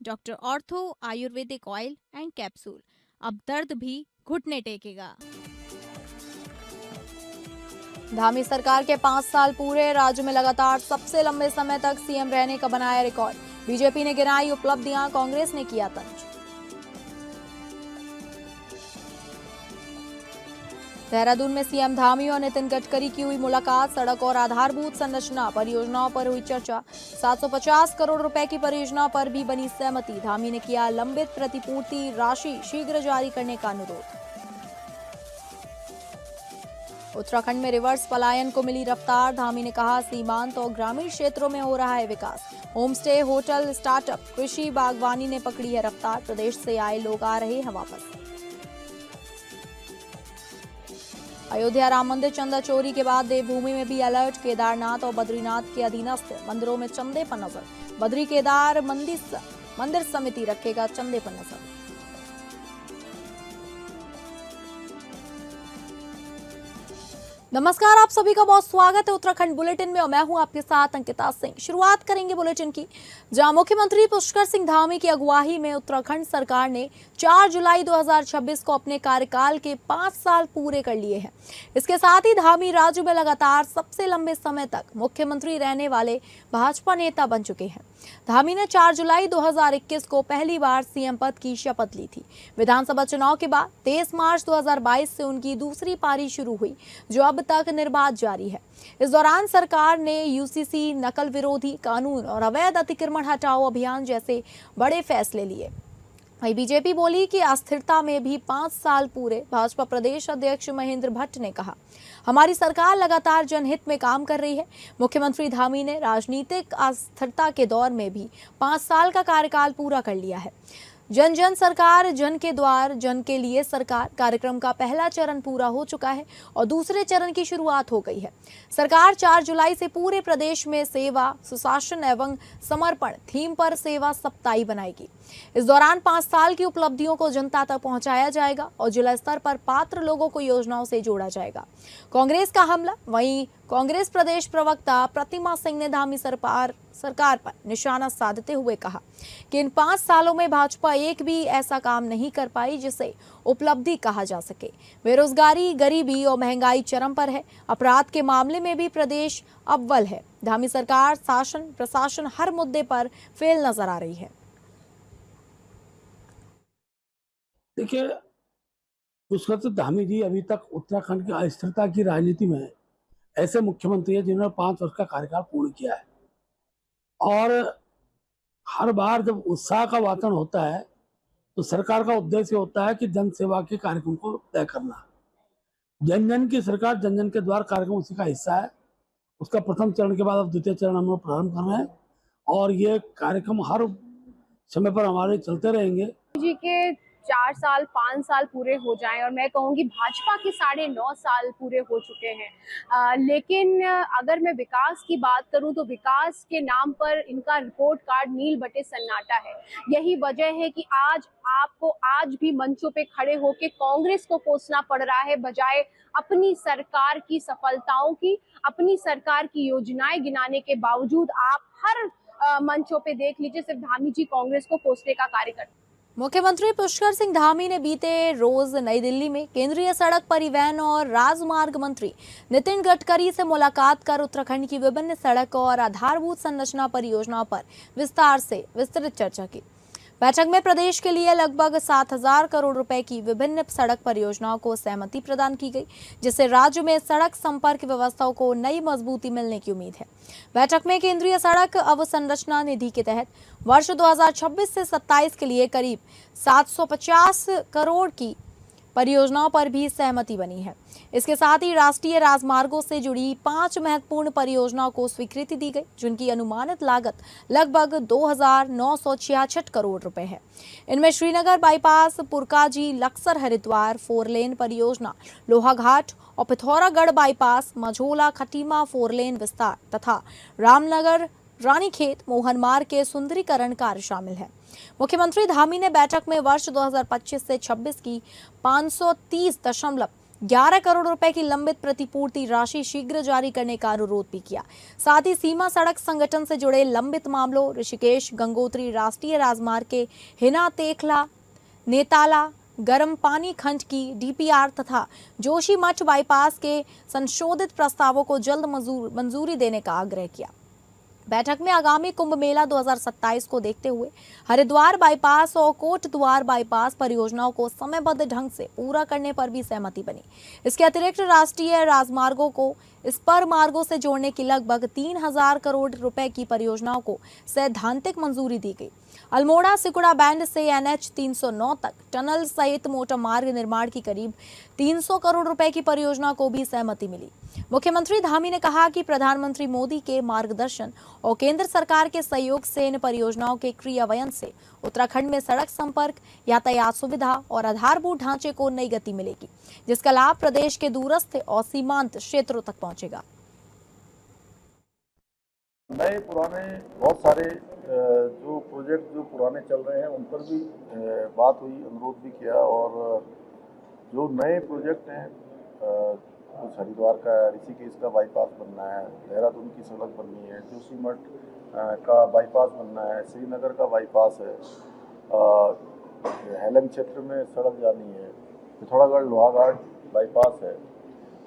Doctor ortho Ayurvedic oil and capsule. अब दर्द भी घुटने टेकेगा। धामी सरकार के 5 साल पूरे, राज्य में लगातार सबसे लंबे समय तक सीएम रहने का बनाया रिकॉर्ड। बीजेपी ने गिनाई उपलब्धियां, कांग्रेस ने किया तंज। देहरादून में सीएम धामी और नितिन गडकरी की हुई मुलाकात। सड़क और आधारभूत संरचना परियोजनाओं पर हुई चर्चा। 750 करोड़ रुपए की परियोजना पर भी बनी सहमति। धामी ने किया लंबित प्रतिपूर्ति राशि शीघ्र जारी करने का अनुरोध। उत्तराखंड में रिवर्स पलायन को मिली रफ्तार। धामी ने कहा सीमांत और ग्रामीण क्षेत्रों में हो रहा है विकास। होम स्टे, होटल, स्टार्टअप, कृषि, बागवानी ने पकड़ी है रफ्तार। प्रदेश से आए लोग आ रहे हैं वापस। अयोध्या राम मंदिर चंदा चोरी के बाद देवभूमि में भी अलर्ट। केदारनाथ और बद्रीनाथ के अधीनस्थ मंदिरों में चंदे पर नजर। बद्री केदार मंदिर समिति रखेगा चंदे पर नजर। नमस्कार, आप सभी का बहुत स्वागत है उत्तराखंड बुलेटिन में और मैं हूं आपके साथ अंकिता सिंह। शुरुआत करेंगे बुलेटिन की, जहां मुख्यमंत्री पुष्कर सिंह धामी की अगुवाई में उत्तराखंड सरकार ने 4 जुलाई 2026 को अपने कार्यकाल के 5 साल पूरे कर लिए हैं। इसके साथ ही धामी राज्य में लगातार सबसे लंबे समय तक मुख्यमंत्री रहने वाले भाजपा नेता बन चुके हैं। धामी ने 4 जुलाई 2021 को पहली बार सीएम पद की शपथ ली थी। विधानसभा चुनाव के बाद 23 मार्च 2022 से उनकी दूसरी पारी शुरू हुई, जो अब तक निर्बाध जारी है। इस दौरान सरकार ने यूसीसी, नकल विरोधी कानून और अवैध अतिक्रमण हटाओ अभियान जैसे बड़े फैसले लिए। वहीं बीजेपी बोली कि अस्थिरता में भी 5 साल पूरे। भाजपा प्रदेश अध्यक्ष महेंद्र भट्ट ने कहा, हमारी सरकार लगातार जनहित में काम कर रही है। मुख्यमंत्री धामी ने राजनीतिक अस्थिरता के दौर में भी 5 साल का कार्यकाल पूरा कर लिया है। जन जन सरकार, जन के द्वार, जन के लिए सरकार कार्यक्रम का पहला चरण पूरा हो चुका है और दूसरे चरण की शुरुआत हो गई है। सरकार 4 जुलाई से पूरे प्रदेश में सेवा, सुशासन एवं समर्पण थीम पर सेवा सप्ताह बनाएगी। इस दौरान 5 साल की उपलब्धियों को जनता तक पहुंचाया जाएगा और जिला स्तर पर पात्र लोगों को योजनाओं से जोड़ा जाएगा। कांग्रेस का हमला। वहीं कांग्रेस प्रदेश प्रवक्ता प्रतिमा सिंह ने धामी सरकार पर निशाना साधते हुए कहा कि इन 5 सालों में भाजपा एक भी ऐसा काम नहीं कर पाई जिसे उपलब्धि कहा जा सके। बेरोजगारी, गरीबी और महंगाई चरम पर है। अपराध के मामले में भी प्रदेश अव्वल है। धामी सरकार शासन प्रशासन हर मुद्दे पर फेल नजर आ रही है। देखिए, पुष्कर धामी जी अभी तक उत्तराखंड की अस्थिरता की राजनीति में ऐसे मुख्यमंत्री हैं जिन्होंने 5 वर्ष का कार्यकाल पूर्ण किया है। और हर बार जब उत्साह का वातावरण होता है तो सरकार का उद्देश्य होता है कि जन सेवा के कार्यक्रम को तय करना। जन जन की सरकार, जन जन के द्वार कार्यक्रम उसी का हिस्सा है। उसका प्रथम चरण के बाद अब द्वितीय चरण हम लोग प्रारंभ कर रहे हैं और ये कार्यक्रम हर समय पर हमारे चलते रहेंगे। जी के 4 साल 5 साल पूरे हो जाएं और मैं कहूँगी भाजपा के 9.5 साल पूरे हो चुके हैं। लेकिन अगर मैं विकास की बात करूं तो विकास के नाम पर इनका रिपोर्ट कार्ड नील बटे सन्नाटा है। यही वजह है कि आज आपको आज भी मंचों पे खड़े होकर कांग्रेस को कोसना पड़ रहा है, बजाय अपनी सरकार की सफलताओं की, अपनी सरकार की योजनाएं गिनाने के बावजूद आप हर मंचों पे देख लीजिए सिर्फ धामी जी कांग्रेस को कोसने का कार्य करते। मुख्यमंत्री पुष्कर सिंह धामी ने बीते रोज नई दिल्ली में केंद्रीय सड़क परिवहन और राजमार्ग मंत्री नितिन गडकरी से मुलाकात कर उत्तराखंड की विभिन्न सड़क और आधारभूत संरचना परियोजनाओं पर विस्तृत चर्चा की। बैठक में प्रदेश के लिए लगभग 7,000 करोड़ रुपए की विभिन्न सड़क परियोजनाओं को सहमति प्रदान की गई, जिससे राज्य में सड़क संपर्क व्यवस्थाओं को नई मजबूती मिलने की उम्मीद है। बैठक में केंद्रीय सड़क अवसंरचना निधि के तहत वर्ष 2026 से 27 के लिए करीब 750 करोड़ की परियोजनाओं पर भी सहमति बनी है। इसके साथ ही राष्ट्रीय राजमार्गों से जुड़ी 5 महत्वपूर्ण परियोजनाओं को स्वीकृति दी गई, जिनकी अनुमानित लागत लगभग 2,966 करोड़ रुपए है। इनमें श्रीनगर बाईपास, पुरकाजी लक्सर हरिद्वार 4 लेन परियोजना, लोहाघाट और पिथौरागढ़ बाईपास, मझोला खटीमा 4 लेन विस्तार तथा रामनगर रानीखेत मोहन मार्ग के सुंदरीकरण कार्य शामिल है। मुख्यमंत्री धामी ने बैठक में वर्ष 2025 से 26 की 530.2 11 करोड़ रुपए की लंबित प्रतिपूर्ति राशि शीघ्र जारी करने का अनुरोध भी किया। साथ ही सीमा सड़क संगठन से जुड़े लंबित मामलों, ऋषिकेश गंगोत्री राष्ट्रीय राजमार्ग के हिना तेखला नेताला गर्म पानी खंड की डीपीआर तथा जोशीमठ बाईपास के संशोधित प्रस्तावों को जल्द मंजूरी देने का आग्रह किया। बैठक में आगामी कुंभ मेला 2027 को देखते हुए हरिद्वार बाईपास और कोटद्वार बाईपास परियोजनाओं को समयबद्ध ढंग से पूरा करने पर भी सहमति बनी। इसके अतिरिक्त राष्ट्रीय राजमार्गों को स्पर मार्गों से जोड़ने की लगभग 3000 करोड़ रुपए की परियोजनाओं को सैद्धांतिक मंजूरी दी गई। अल्मोड़ा सिकुड़ा बैंड से NH 309 तक टनल सहित मोटर मार्ग निर्माण की करीब 300 करोड़ रुपए की परियोजना को भी सहमति मिली। मुख्यमंत्री धामी ने कहा कि प्रधानमंत्री मोदी के मार्गदर्शन और केंद्र सरकार के सहयोग से इन परियोजनाओं के क्रियान्वयन से उत्तराखंड में सड़क संपर्क, यातायात सुविधा और आधारभूत ढांचे को नई गति मिलेगी, जिसका लाभ प्रदेश के दूरस्थ और सीमांत क्षेत्रों तक पहुंचेगा। नए पुराने बहुत सारे जो प्रोजेक्ट जो पुराने चल रहे हैं उन पर भी बात हुई, अनुरोध भी किया। और जो नए प्रोजेक्ट हैं, कुछ हरिद्वार का, ऋषिकेश का बाईपास बनना है, देहरादून की सड़क बननी है, जोशीमठ का बाईपास बनना है, श्रीनगर का बाईपास है, हेलंग क्षेत्र में सड़क जानी है, पिथौरागढ़ लोहाघाट बाईपास है,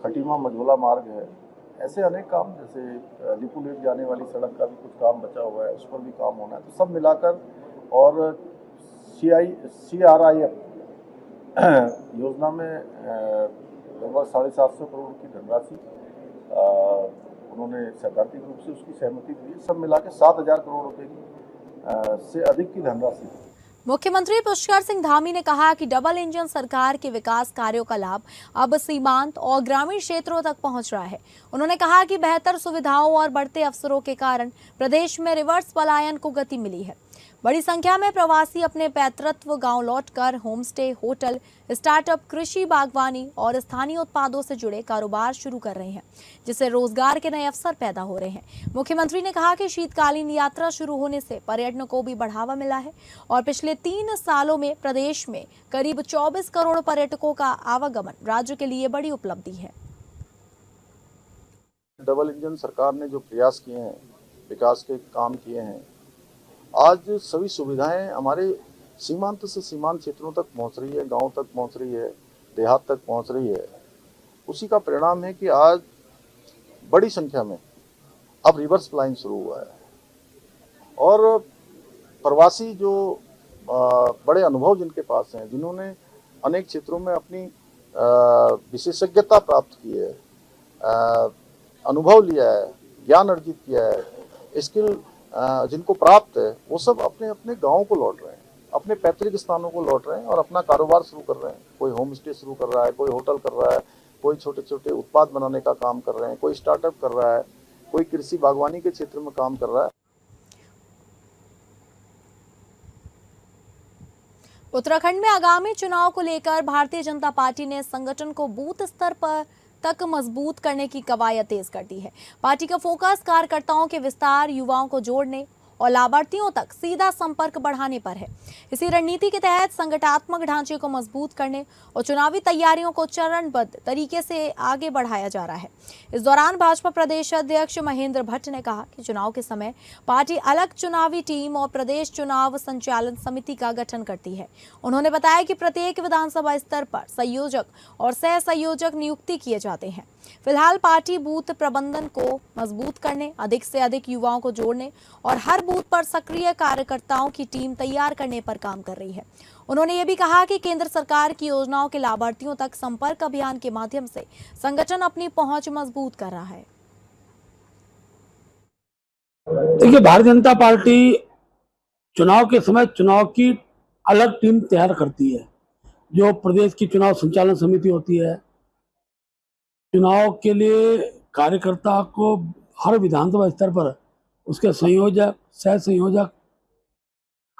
खटीमा मझोला मार्ग है। ऐसे अनेक काम, जैसे लिपुलेख जाने वाली सड़क का भी कुछ काम बचा हुआ है, उस पर भी काम होना है। तो सब मिलाकर और CRIF योजना में लगभग 750 करोड़ की धनराशि उन्होंने सैद्धांतिक रूप से उसकी सहमति दी है। सब मिला के 7000 करोड़ रुपए की से अधिक की धनराशि। मुख्यमंत्री पुष्कर सिंह धामी ने कहा कि डबल इंजन सरकार के विकास कार्यों का लाभ अब सीमांत और ग्रामीण क्षेत्रों तक पहुंच रहा है। उन्होंने कहा कि बेहतर सुविधाओं और बढ़ते अवसरों के कारण प्रदेश में रिवर्स पलायन को गति मिली है। बड़ी संख्या में प्रवासी अपने पैतृत्व गांव लौटकर होम स्टे, होटल, स्टार्टअप, कृषि, बागवानी और स्थानीय उत्पादों से जुड़े कारोबार शुरू कर रहे हैं, जिससे रोजगार के नए अवसर पैदा हो रहे हैं। मुख्यमंत्री ने कहा कि शीतकालीन यात्रा शुरू होने से पर्यटन को भी बढ़ावा मिला है और पिछले 3 सालों में प्रदेश में करीब 24 करोड़ पर्यटकों का आवागमन राज्य के लिए बड़ी उपलब्धि है। डबल इंजन सरकार ने जो प्रयास किए हैं, विकास के काम किए हैं, आज सभी सुविधाएं हमारे सीमांत से सीमांत क्षेत्रों तक पहुंच रही है, गांव तक पहुंच रही है, देहात तक पहुंच रही है। उसी का परिणाम है कि आज बड़ी संख्या में अब रिवर्स पलायन शुरू हुआ है और प्रवासी जो बड़े अनुभव जिनके पास हैं, जिन्होंने अनेक क्षेत्रों में अपनी विशेषज्ञता प्राप्त की है, अनुभव लिया है, ज्ञान अर्जित किया है, स्किल जिनको प्राप्त है, वो सब अपने अपने गाँव को लौट रहे हैं, अपने पैतृक स्थानों को लौट रहे हैं और अपना कारोबार शुरू कर रहे हैं। कोई होम स्टे शुरू कर रहा है, कोई होटल कर रहा है, कोई छोटे छोटे उत्पाद बनाने का काम कर रहे हैं, कोई स्टार्टअप कर रहा है, कोई कृषि बागवानी के क्षेत्र में काम कर रहा है। उत्तराखंड में आगामी चुनाव को लेकर भारतीय जनता पार्टी ने संगठन को बूथ स्तर पर तक मजबूत करने की कवायद तेज कर दी है। पार्टी का फोकस कार्यकर्ताओं के विस्तार, युवाओं को जोड़ने और लाभार्थियों तक सीधा संपर्क बढ़ाने पर है। इसी रणनीति के तहत संगठनात्मक ढांचे को मजबूत करने और चुनावी तैयारियों को चरणबद्ध तरीके से आगे बढ़ाया जा रहा है। इस दौरान भाजपा प्रदेश अध्यक्ष महेंद्र भट्ट ने कहा कि चुनाव के समय पार्टी अलग चुनावी टीम और प्रदेश चुनाव संचालन समिति का गठन करती है। उन्होंने बताया कि प्रत्येक विधानसभा स्तर पर संयोजक और सह संयोजक नियुक्ति किए जाते हैं। फिलहाल पार्टी बूथ प्रबंधन को मजबूत करने, अधिक से अधिक युवाओं को जोड़ने और हर बूथ पर सक्रिय कार्यकर्ताओं की टीम तैयार करने पर काम कर रही है। उन्होंने ये भी कहा कि केंद्र सरकार की योजनाओं के लाभार्थियों तक संपर्क अभियान के माध्यम से संगठन अपनी पहुंच मजबूत कर रहा है। देखिए, भारतीय जनता पार्टी चुनाव के समय चुनाव की अलग टीम तैयार करती है। जो प्रदेश की चुनाव संचालन समिति होती है, चुनाव के लिए कार्यकर्ता को हर विधानसभा स्तर पर उसके संयोजक, सह संयोजक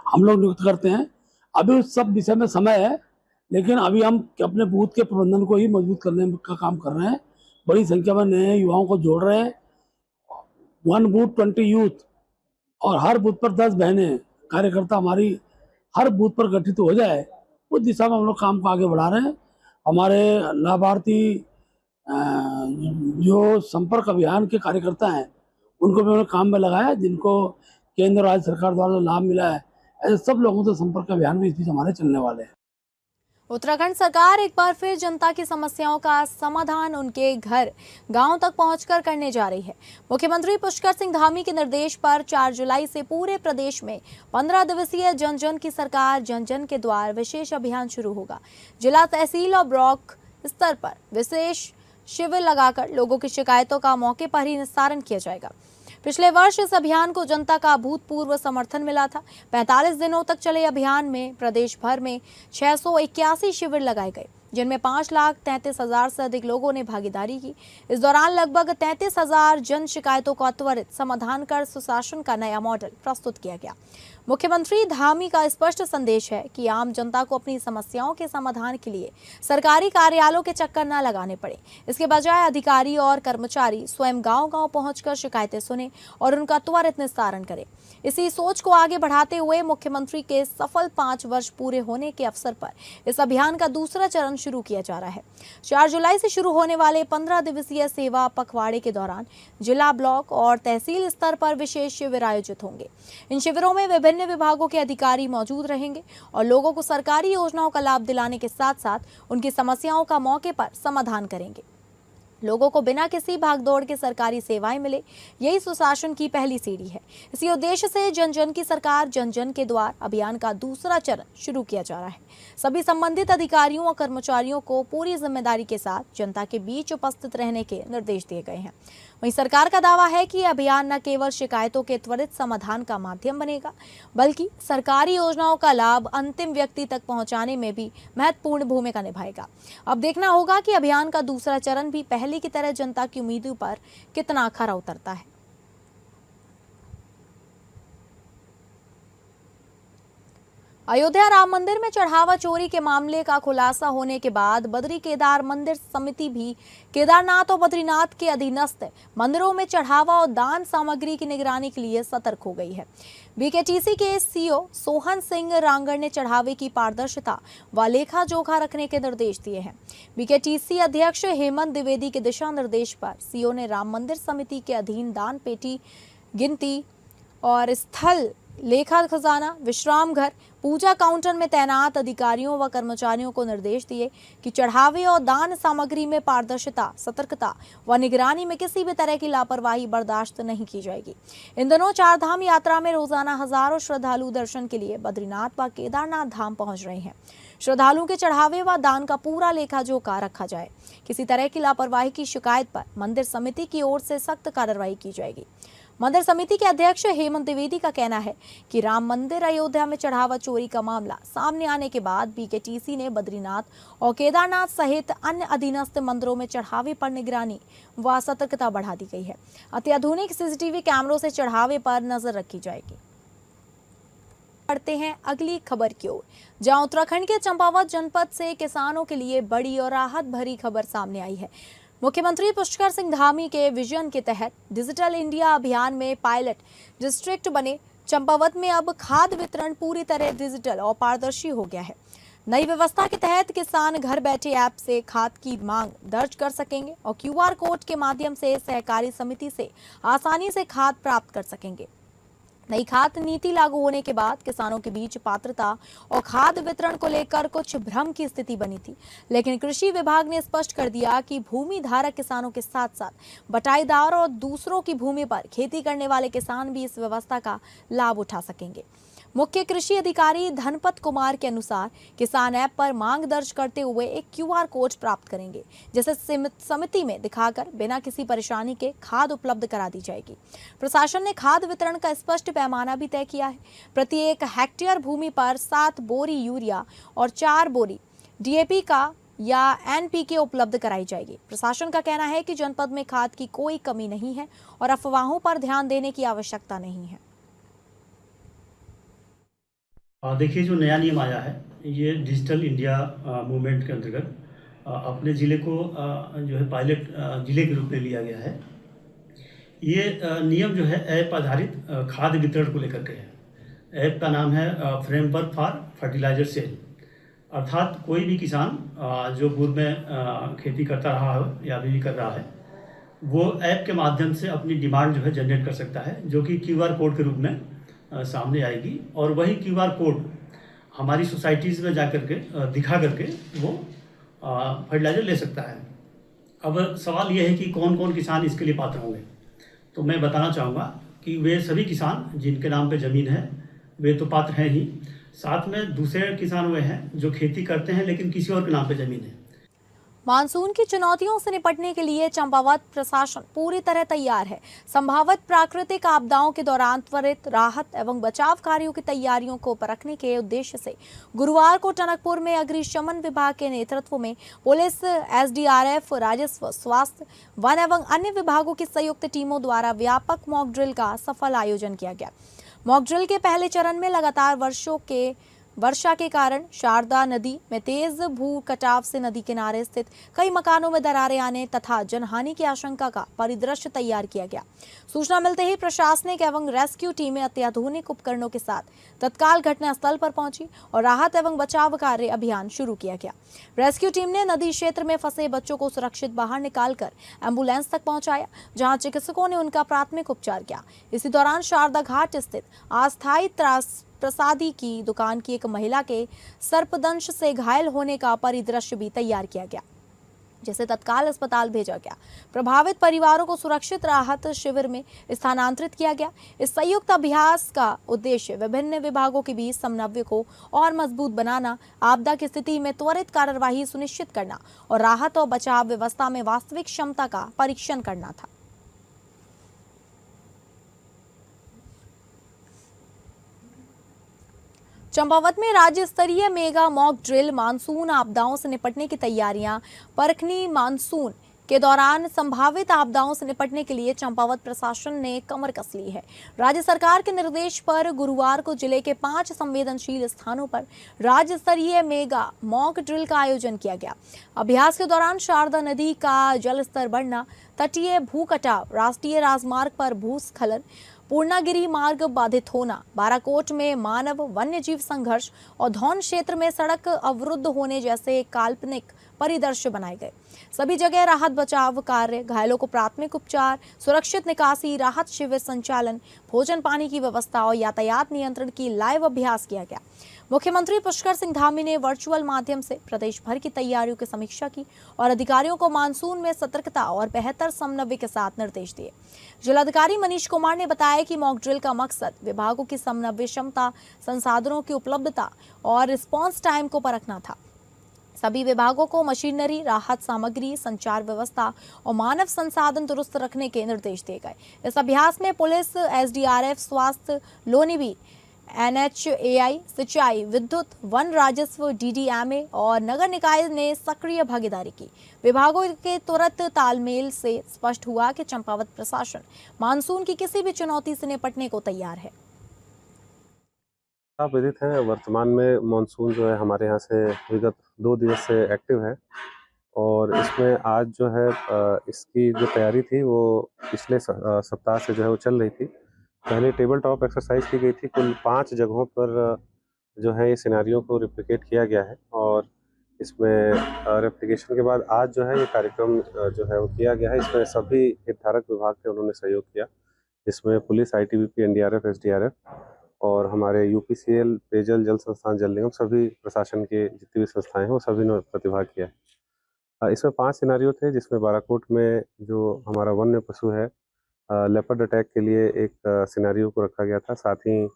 हम लोग नियुक्त करते हैं। अभी उस सब विषय में समय है, लेकिन अभी हम अपने बूथ के प्रबंधन को ही मजबूत करने का काम कर रहे हैं। बड़ी संख्या में नए युवाओं को जोड़ रहे हैं। 1 बूथ 20 यूथ और हर बूथ पर 10 बहनें कार्यकर्ता हमारी हर बूथ पर गठित हो जाए, उस दिशा में हम लोग काम को आगे बढ़ा रहे हैं। हमारे लाभार्थी जो संपर्क अभियान के कार्यकर्ता हैं उनको भी उन्होंने काम में लगाया, जिनको केंद्र और राज्य सरकार द्वारा लाभ मिला है। ऐसे सब लोगों से संपर्क अभियान भी इस बीच हमारे चलने वाले हैं। उत्तराखंड सरकार एक बार फिर जनता की समस्याओं का समाधान उनके घर गांव तक पहुंचकर करने जा रही है। मुख्यमंत्री पुष्कर सिंह धामी के निर्देश पर 4 जुलाई से पूरे प्रदेश में 15 दिवसीय जन जन की सरकार जन जन के द्वार विशेष अभियान शुरू होगा। जिला, तहसील और ब्लॉक स्तर पर विशेष शिविर लगाकर लोगों की शिकायतों का मौके पर ही निस्तारण किया जाएगा। पिछले वर्ष इस अभियान को जनता का अभूतपूर्व समर्थन मिला था। 45 दिनों तक चले अभियान में प्रदेश भर में 681 शिविर लगाए गए, जिनमें 5,33,000 से अधिक लोगों ने भागीदारी की। इस दौरान लगभग 33,000 जन शिकायतों का त्वरित समाधान कर सुशासन का नया मॉडल प्रस्तुत किया गया। मुख्यमंत्री धामी का स्पष्ट संदेश है कि आम जनता को अपनी समस्याओं के समाधान के लिए सरकारी कार्यालयों के चक्कर न लगाने पड़े। इसके बजाय अधिकारी और कर्मचारी स्वयं गांव-गांव पहुंचकर शिकायतें सुने और उनका त्वरित निस्तारण करें। इसी सोच को आगे बढ़ाते हुए मुख्यमंत्री के सफल 5 वर्ष पूरे होने के अवसर पर इस अभियान का दूसरा चरण शुरू किया जा रहा है। 4 जुलाई से शुरू होने वाले 15 दिवसीय सेवा पखवाड़े के दौरान जिला, ब्लॉक और तहसील स्तर पर विशेष शिविर आयोजित होंगे। इन शिविरों में विभिन्न विभागों के अधिकारी मौजूद रहेंगे और लोगों को सरकारी योजनाओं का लाभ दिलाने के साथ साथ उनकी समस्याओं का मौके पर समाधान करेंगे। लोगों को बिना किसी भागदौड़ के सरकारी सेवाएं मिले, यही सुशासन की पहली सीढ़ी है। इसी उद्देश्य से जन जन की सरकार जन जन के द्वार अभियान का दूसरा चरण शुरू किया जा रहा है। सभी संबंधित अधिकारियों और कर्मचारियों को पूरी जिम्मेदारी के साथ जनता के बीच उपस्थित रहने के निर्देश दिए गए हैं। वहीं सरकार का दावा है कि अभियान न केवल शिकायतों के त्वरित समाधान का माध्यम बनेगा, बल्कि सरकारी योजनाओं का लाभ अंतिम व्यक्ति तक पहुंचाने में भी महत्वपूर्ण भूमिका निभाएगा। अब देखना होगा कि अभियान का दूसरा चरण भी पहले की तरह जनता की उम्मीदों पर कितना खरा उतरता है। अयोध्या राम मंदिर में चढ़ावा चोरी के मामले का खुलासा होने के बाद बद्री केदार मंदिर समिति भी केदारनाथ और बद्रीनाथ के अधीनस्थ मंदिरों में चढ़ावा और दान सामग्री की निगरानी के लिए सतर्क हो गई है। बीकेटीसी के सीईओ सोहन सिंह रांगड़ ने चढ़ावे की पारदर्शिता व लेखा जोखा रखने के निर्देश दिए हैं। बीकेटीसी अध्यक्ष हेमंत द्विवेदी के दिशा निर्देश पर सीईओ ने राम मंदिर समिति के अधीन दान पेटी गिनती और स्थल लेखा खजाना, विश्राम घर, पूजा काउंटर में तैनात अधिकारियों व कर्मचारियों को निर्देश दिए कि चढ़ावे और दान सामग्री में पारदर्शिता, सतर्कता व निगरानी में किसी भी तरह की लापरवाही बर्दाश्त नहीं की जाएगी। इन दिनों 4 धाम यात्रा में रोजाना हजारों श्रद्धालु दर्शन के लिए बद्रीनाथ व केदारनाथ धाम पहुंच रहे हैं। श्रद्धालुओं के चढ़ावे व दान का पूरा लेखा जोखा रखा जाए। किसी तरह की लापरवाही की शिकायत पर मंदिर समिति की ओर से सख्त कार्रवाई की जाएगी। मंदिर समिति के अध्यक्ष हेमंत द्विवेदी का कहना है कि राम मंदिर अयोध्या में चढ़ावा चोरी का मामला सामने आने के बाद बीकेटीसी ने बद्रीनाथ और केदारनाथ सहित अन्य अधीनस्थ मंदिरों में चढ़ावे पर निगरानी व सतर्कता बढ़ा दी गई है। अत्याधुनिक सीसीटीवी कैमरों से चढ़ावे पर नजर रखी जाएगी। बढ़ते हैं अगली खबर की ओर, जहां उत्तराखंड के चंपावत जनपद से किसानों के लिए बड़ी और राहत भरी खबर सामने आई है। मुख्यमंत्री पुष्कर सिंह धामी के विजन के तहत डिजिटल इंडिया अभियान में पायलट डिस्ट्रिक्ट बने चंपावत में अब खाद्य वितरण पूरी तरह डिजिटल और पारदर्शी हो गया है। नई व्यवस्था के तहत किसान घर बैठे ऐप से खाद की मांग दर्ज कर सकेंगे और क्यूआर कोड के माध्यम से सहकारी समिति से आसानी से खाद प्राप्त कर सकेंगे। नई खाद नीति लागू होने के बाद किसानों के बीच पात्रता और खाद वितरण को लेकर कुछ भ्रम की स्थिति बनी थी, लेकिन कृषि विभाग ने स्पष्ट कर दिया कि भूमि धारक किसानों के साथ साथ बटाईदार और दूसरों की भूमि पर खेती करने वाले किसान भी इस व्यवस्था का लाभ उठा सकेंगे। मुख्य कृषि अधिकारी धनपत कुमार के अनुसार किसान ऐप पर मांग दर्ज करते हुए एक क्यूआर कोड प्राप्त करेंगे, जिसे समिति में दिखाकर बिना किसी परेशानी के खाद उपलब्ध करा दी जाएगी। प्रशासन ने खाद वितरण का स्पष्ट पैमाना भी तय किया है। प्रत्येक हेक्टेयर भूमि पर 7 बोरी यूरिया और 4 बोरी डीएपी का या एनपीके उपलब्ध कराई जाएगी। प्रशासन का कहना है कि जनपद में खाद की कोई कमी नहीं है और अफवाहों पर ध्यान देने की आवश्यकता नहीं है। देखिए, जो नया नियम आया है ये डिजिटल इंडिया मूवमेंट के अंतर्गत अपने ज़िले को जो है पायलट ज़िले के रूप में लिया गया है। ये नियम जो है ऐप आधारित खाद्य वितरण को लेकर के है। ऐप का नाम है फ्रेमवर्क फॉर फर्टिलाइजर सेल। अर्थात कोई भी किसान जो पूर्व में खेती करता रहा हो या अभी भी कर रहा है, वो ऐप के माध्यम से अपनी डिमांड जो है जनरेट कर सकता है, जो कि QR कोड के रूप में सामने आएगी, और वही QR कोड हमारी सोसाइटीज़ में जा करके दिखा करके वो फर्टिलाइज़र ले सकता है। अब सवाल ये है कि कौन कौन किसान इसके लिए पात्र होंगे। तो मैं बताना चाहूँगा कि वे सभी किसान जिनके नाम पे ज़मीन है वे तो पात्र हैं ही, साथ में दूसरे किसान वे हैं जो खेती करते हैं लेकिन किसी और के नाम पे ज़मीन है। मानसून की चुनौतियों से निपटने के लिए चंपावत प्रशासन पूरी तरह तैयार है। संभावित प्राकृतिक आपदाओं के दौरान त्वरित राहत एवं बचाव कार्यों की तैयारियों को परखने के उद्देश्य से गुरुवार को टनकपुर में अग्निशमन विभाग के नेतृत्व में पुलिस, SDRF, राजस्व, स्वास्थ्य, वन एवं अन्य विभागों की संयुक्त टीमों द्वारा व्यापक मॉक ड्रिल का सफल आयोजन किया गया। मॉक ड्रिल के पहले चरण में लगातार वर्षा के कारण शारदा नदी में तेज भू कटाव से नदी किनारे स्थित कई मकानों में दरारें आने तथा जनहानि की आशंका का परिदृश्य तैयार किया गया। सूचना मिलते ही प्रशासनिक एवं रेस्क्यू टीमें अत्याधुनिक उपकरणों के साथ तत्काल घटनास्थल पर पहुंची और राहत एवं बचाव कार्य अभियान शुरू किया गया। रेस्क्यू टीम ने नदी क्षेत्र में फंसे बच्चों को सुरक्षित बाहर निकालकर एम्बुलेंस तक पहुंचाया, जहां चिकित्सकों ने उनका प्राथमिक उपचार किया। इसी दौरान शारदा घाट स्थित अस्थायी प्रसादी की दुकान की एक महिला के सर्पदंश से घायल होने का परिदृश्य भी तैयार किया गया, जिसे तत्काल अस्पताल भेजा गया। प्रभावित परिवारों को सुरक्षित राहत शिविर में स्थानांतरित किया गया। इस संयुक्त अभ्यास का उद्देश्य विभिन्न विभागों के बीच समन्वय को और मजबूत बनाना, आपदा की स्थिति में त्वरित कार्यवाही सुनिश्चित करना और राहत और बचाव व्यवस्था में वास्तविक क्षमता का परीक्षण करना था। चंपावत में राज्य स्तरीय मेगा मॉक ड्रिल, मानसून आपदाओं से निपटने की तैयारियां परखनी। मानसून के दौरान संभावित आपदाओं से निपटने के लिए चंपावत प्रशासन ने कमर कस ली है। राज्य सरकार के निर्देश पर गुरुवार को जिले के 5 संवेदनशील स्थानों पर राज्य स्तरीय मेगा मॉक ड्रिल का आयोजन किया गया। अभ्यास के दौरान शारदा नदी का जलस्तर बढ़ना, तटीय भू कटाव, राष्ट्रीय राजमार्ग पर भूस्खलन, पूर्णागिरी मार्ग बाधित होना, बाराकोट में मानव वन्य जीव संघर्ष और धौन क्षेत्र में सड़क अवरुद्ध होने जैसे काल्पनिक परिदृश्य बनाए गए। सभी जगह राहत बचाव कार्य, घायलों को प्राथमिक उपचार, सुरक्षित निकासी, राहत शिविर संचालन, भोजन पानी की व्यवस्था और यातायात नियंत्रण की लाइव अभ्यास किया गया। मुख्यमंत्री पुष्कर सिंह धामी ने वर्चुअल माध्यम से प्रदेश भर की तैयारियों की समीक्षा की और अधिकारियों को मानसून में सतर्कता और बेहतर समन्वय के साथ निर्देश दिए। जिलाधिकारी मनीष कुमार ने बताया कि मॉक ड्रिल का मकसद विभागों की समन्वय क्षमता, संसाधनों की उपलब्धता और रिस्पांस टाइम को परखना था। सभी विभागों को मशीनरी, राहत सामग्री, संचार व्यवस्था और मानव संसाधन दुरुस्त रखने के निर्देश दिए गए। इस अभ्यास में पुलिस, SDRF, स्वास्थ्य, लोनीबी, NHAI, सिंचाई, विद्युत, वन, राजस्व, DDMA और नगर निकाय ने सक्रिय भागीदारी की। विभागों के तुरंत तालमेल से स्पष्ट हुआ कि चंपावत प्रशासन मानसून की किसी भी चुनौती से निपटने को तैयार है। आप विदित हैं, वर्तमान में मानसून जो है हमारे यहाँ से विगत 2 दिवस से एक्टिव है और इसमें आज जो है इसकी जो तैयारी थी वो पिछले सप्ताह से जो है वो चल रही थी। पहले टेबल टॉप एक्सरसाइज की गई थी, कुल 5 जगहों पर जो है ये सिनेरियो को रिप्लिकेट किया गया है और इसमें रेप्लिकेशन के बाद आज जो है ये कार्यक्रम जो है वो किया गया है। इसमें सभी हितधारक विभाग के उन्होंने सहयोग किया, जिसमें पुलिस, ITBP, NDRF, SDRF और हमारे UPCL, पेयजल जल संस्थान, जल निगम, सभी प्रशासन के जितनी भी संस्थाएं हैं वो सभी ने प्रतिभाग किया है। इसमें 5 सिनेरियो थे, जिसमें बाराकोट में जो हमारा वन्य पशु है लेपर्ड अटैक के लिए एक सिनेरियो को रखा गया था। साथ ही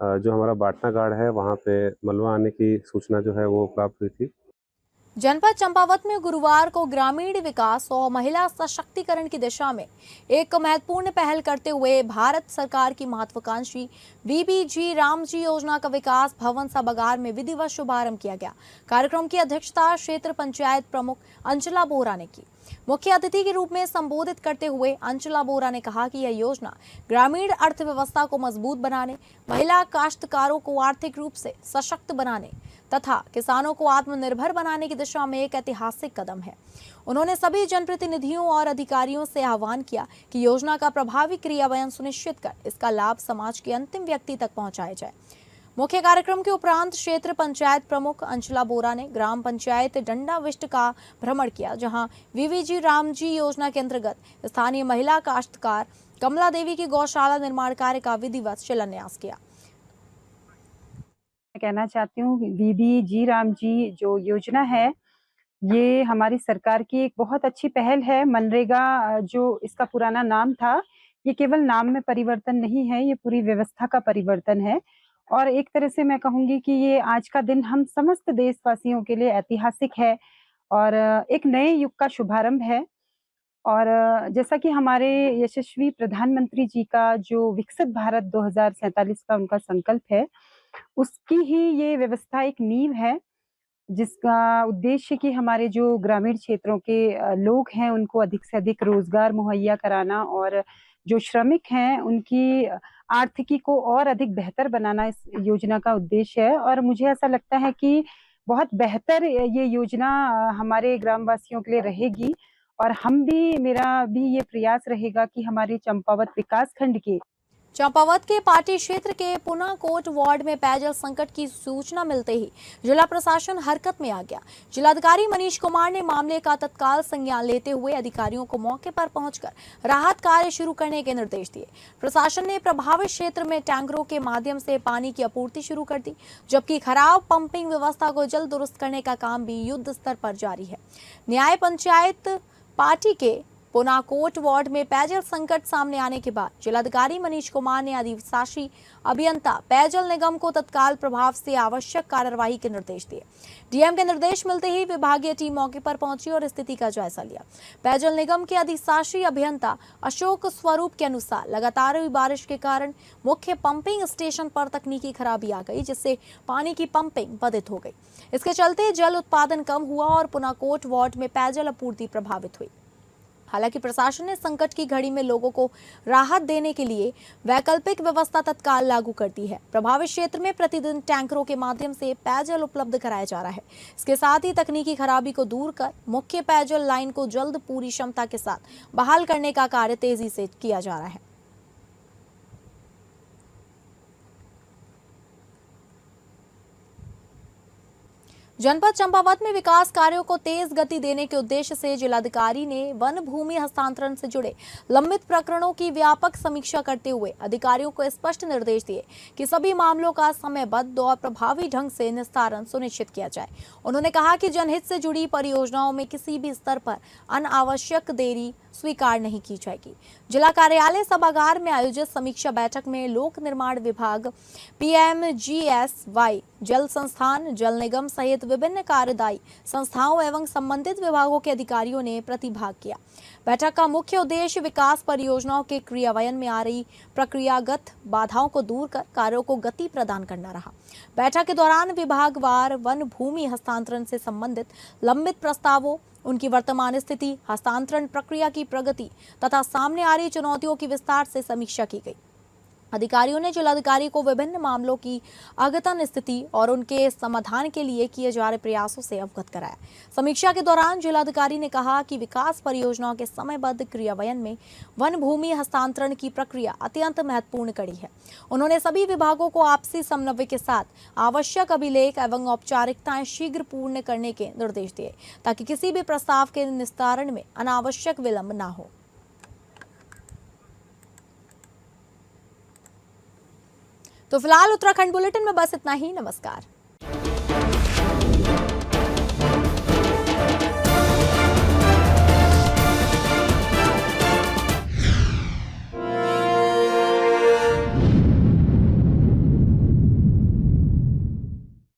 जो हमारा बाटना गाड़ है वहाँ पे मलबा आने की सूचना जो है वो प्राप्त हुई थी। जनपद चंपावत में गुरुवार को ग्रामीण विकास और महिला सशक्तिकरण की दिशा में एक महत्वपूर्ण पहल करते हुए भारत सरकार की महत्वाकांक्षी VBG रामजी योजना का विकास भवन सभागार में विधिवत शुभारंभ किया गया। कार्यक्रम की अध्यक्षता क्षेत्र पंचायत प्रमुख अंचला बोरा ने की। मुख्य अतिथि के रूप में संबोधित करते हुए अंचला बोरा ने कहा कि यह योजना ग्रामीण अर्थव्यवस्था को मजबूत बनाने, महिला काश्तकारों को आर्थिक रूप से सशक्त बनाने तथा किसानों को आत्मनिर्भर बनाने की दिशा में एक ऐतिहासिक कदम है। उन्होंने सभी जनप्रतिनिधियों और अधिकारियों से आह्वान किया कि योजना का प्रभावी क्रियान्वयन सुनिश्चित कर इसका लाभ समाज के अंतिम व्यक्ति तक पहुंचाया जाए। मुख्य कार्यक्रम के उपरांत क्षेत्र पंचायत प्रमुख अंशला बोरा ने ग्राम पंचायत डंडाविष्ट का भ्रमण किया, जहां वीवीजी रामजी योजना के अंतर्गत स्थानीय महिला काश्तकार कमला देवी की गौशाला निर्माण कार्य का विधिवत शिलान्यास किया। कहना चाहती हूँ वीवीजी रामजी जो योजना है, ये हमारी सरकार की एक बहुत अच्छी पहल है। मनरेगा जो इसका पुराना नाम था, ये केवल नाम में परिवर्तन नहीं है, ये पूरी व्यवस्था का परिवर्तन है। और एक तरह से मैं कहूँगी कि ये आज का दिन हम समस्त देशवासियों के लिए ऐतिहासिक है और एक नए युग का शुभारंभ है। और जैसा कि हमारे यशस्वी प्रधानमंत्री जी का जो विकसित भारत 2047 का उनका संकल्प है, उसकी ही ये व्यवस्था एक नींव है, जिसका उद्देश्य कि हमारे जो ग्रामीण क्षेत्रों के लोग हैं, उनको अधिक से अधिक रोजगार मुहैया कराना और जो श्रमिक हैं, उनकी आर्थिकी को और अधिक बेहतर बनाना इस योजना का उद्देश्य है। और मुझे ऐसा लगता है कि बहुत बेहतर ये योजना हमारे ग्रामवासियों के लिए रहेगी और मेरा भी ये प्रयास रहेगा कि हमारे चंपावत विकास खंड के चंपावत के पार्टी क्षेत्र के पुनाकोट वार्ड में पेयजल संकट की सूचना मिलते ही जिला प्रशासन हरकत में आ गया। जिलाधिकारी मनीष कुमार ने मामले का तत्काल संज्ञान लेते हुए अधिकारियों को मौके पर पहुंचकर राहत कार्य शुरू करने के निर्देश दिए। प्रशासन ने प्रभावित क्षेत्र में टैंकरों के माध्यम से पानी की आपूर्ति शुरू कर दी, जबकि खराब पंपिंग व्यवस्था को जल्द दुरुस्त करने का काम भी युद्ध स्तर पर जारी है। न्याय पंचायत पार्टी के पुनाकोट वार्ड में पेयजल संकट सामने आने के बाद जिलाधिकारी मनीष कुमार ने अधिशासी अभियंता पेयजल निगम को तत्काल प्रभाव से आवश्यक कार्यवाही के निर्देश दिए। डीएम के निर्देश मिलते ही विभागीय टीम मौके पर पहुंची और स्थिति का जायजा लिया। पेयजल निगम के अधिशासी अभियंता अशोक स्वरूप के अनुसार लगातार हुई बारिश के कारण मुख्य पंपिंग स्टेशन पर तकनीकी खराबी आ गई, जिससे पानी की पंपिंग बाधित हो गई। इसके चलते जल उत्पादन कम हुआ और पुनाकोट वार्ड में पेयजल आपूर्ति प्रभावित हुई। हालांकि प्रशासन ने संकट की घड़ी में लोगों को राहत देने के लिए वैकल्पिक व्यवस्था तत्काल लागू कर दी है। प्रभावित क्षेत्र में प्रतिदिन टैंकरों के माध्यम से पेयजल उपलब्ध कराया जा रहा है। इसके साथ ही तकनीकी खराबी को दूर कर मुख्य पेयजल लाइन को जल्द पूरी क्षमता के साथ बहाल करने का कार्य तेजी से किया जा रहा है। जनपद चंपावत में विकास कार्यों को तेज गति देने के उद्देश्य से जिलाधिकारी ने वन भूमि हस्तांतरण से जुड़े लंबित प्रकरणों की व्यापक समीक्षा करते हुए अधिकारियों को स्पष्ट निर्देश दिए कि सभी मामलों का समयबद्ध और प्रभावी ढंग से निस्तारण सुनिश्चित किया जाए। उन्होंने कहा कि जनहित से जुड़ी परियोजनाओं में किसी भी स्तर पर अनावश्यक देरी स्वीकार नहीं की जाएगी। जिला कार्यालय सभागार में आयोजित समीक्षा बैठक में लोक निर्माण विभाग, पीएमजीएसवाई, जल संस्थान, जल निगम सहित विभिन्न कार्यदायी संस्थाओं एवं संबंधित विभागों के अधिकारियों ने प्रतिभाग किया। बैठक का मुख्य उद्देश्य विकास परियोजनाओं के क्रियान्वयन में आ रही प्रक्रियागत बाधाओं को दूर कर कार्यों को गति प्रदान करना रहा। बैठक के दौरान विभागवार वन भूमि हस्तांतरण से संबंधित लंबित प्रस्तावों, उनकी वर्तमान स्थिति, हस्तांतरण प्रक्रिया की प्रगति तथा सामने आ रही चुनौतियों की विस्तार से समीक्षा की गई। अधिकारियों ने जिलाधिकारी को विभिन्न मामलों की अद्यतन स्थिति और उनके समाधान के लिए किए जा रहे प्रयासों से अवगत कराया। समीक्षा के दौरान जिलाधिकारी ने कहा कि विकास परियोजनाओं के समयबद्ध क्रियान्वयन में वन भूमि हस्तांतरण की प्रक्रिया अत्यंत महत्वपूर्ण कड़ी है। उन्होंने सभी विभागों को आपसी समन्वय के साथ आवश्यक अभिलेख एवं औपचारिकताएं शीघ्र पूर्ण करने के निर्देश दिए, ताकि किसी भी प्रस्ताव के निस्तारण में अनावश्यक विलंब न हो। तो फिलहाल उत्तराखंड बुलेटिन में बस इतना ही। नमस्कार।